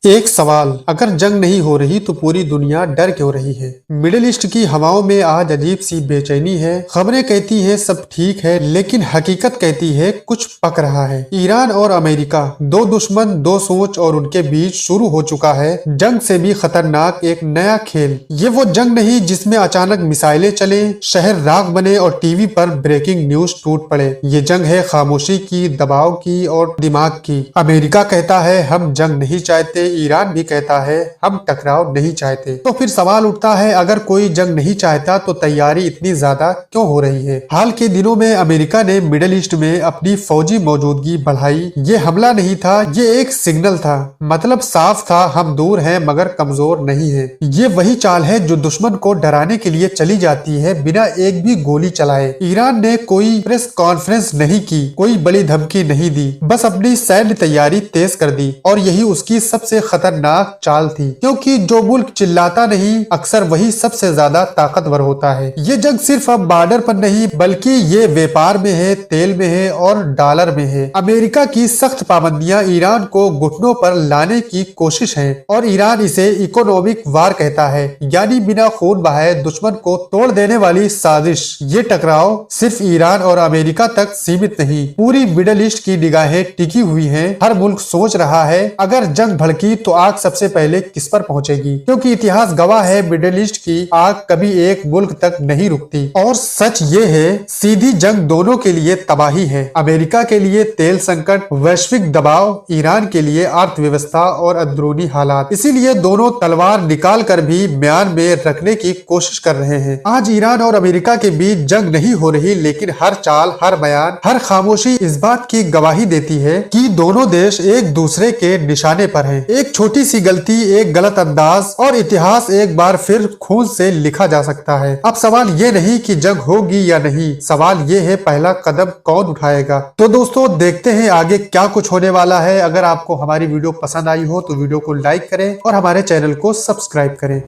एक सवाल, अगर जंग नहीं हो रही तो पूरी दुनिया डर क्यों रही है? मिडिल ईस्ट की हवाओं में आज अजीब सी बेचैनी है। खबरें कहती है सब ठीक है, लेकिन हकीकत कहती है कुछ पक रहा है। ईरान और अमेरिका, दो दुश्मन, दो सोच, और उनके बीच शुरू हो चुका है जंग से भी खतरनाक एक नया खेल। ये वो जंग नहीं जिसमें अचानक मिसाइलें चले, शहर राख बने और टीवी पर ब्रेकिंग न्यूज टूट पड़े। ये जंग है खामोशी की, दबाव की और दिमाग की। अमेरिका कहता है हम जंग नहीं चाहते, ईरान भी कहता है हम टकराव नहीं चाहते। तो फिर सवाल उठता है, अगर कोई जंग नहीं चाहता तो तैयारी इतनी ज्यादा क्यों हो रही है? हाल के दिनों में अमेरिका ने मिडिल ईस्ट में अपनी फौजी मौजूदगी बढ़ाई। ये हमला नहीं था, ये एक सिग्नल था। मतलब साफ था, हम दूर हैं मगर कमजोर नहीं है। ये वही चाल है जो दुश्मन को डराने के लिए चली जाती है बिना एक भी गोली चलाए। ईरान ने कोई प्रेस कॉन्फ्रेंस नहीं की, कोई बड़ी धमकी नहीं दी, बस अपनी सैन्य तैयारी तेज कर दी। और यही उसकी सबसे खतरनाक चाल थी, क्योंकि जो मुल्क चिल्लाता नहीं अक्सर वही सबसे ज्यादा ताकतवर होता है। ये जंग सिर्फ अब बॉर्डर पर नहीं बल्कि ये व्यापार में है, तेल में है और डॉलर में है। अमेरिका की सख्त पाबंदियां ईरान को घुटनों पर लाने की कोशिश है और ईरान इसे इकोनॉमिक वार कहता है, यानी बिना खून बहाए दुश्मन को तोड़ देने वाली साजिश। ये टकराव सिर्फ ईरान और अमेरिका तक सीमित नहीं, पूरी मिडिल ईस्ट की निगाहें टिकी हुई हैं। हर मुल्क सोच रहा है अगर जंग भड़की तो आग सबसे पहले किस पर पहुंचेगी, क्योंकि इतिहास गवाह है मिडिल ईस्ट की आग कभी एक मुल्क तक नहीं रुकती। और सच ये है, सीधी जंग दोनों के लिए तबाही है। अमेरिका के लिए तेल संकट, वैश्विक दबाव, ईरान के लिए अर्थव्यवस्था और अंदरूनी हालात। इसीलिए दोनों तलवार निकाल कर भी म्यान में रखने की कोशिश कर रहे हैं। आज ईरान और अमेरिका के बीच जंग नहीं हो रही, लेकिन हर चाल, हर बयान, हर खामोशी इस बात की गवाही देती है कि दोनों देश एक दूसरे के निशाने पर हैं। एक छोटी सी गलती, एक गलत अंदाज और इतिहास एक बार फिर खून से लिखा जा सकता है। अब सवाल ये नहीं कि जंग होगी या नहीं, सवाल ये है पहला कदम कौन उठाएगा। तो दोस्तों देखते हैं आगे क्या कुछ होने वाला है। अगर आपको हमारी वीडियो पसंद आई हो तो वीडियो को लाइक करें और हमारे चैनल को सब्सक्राइब करें।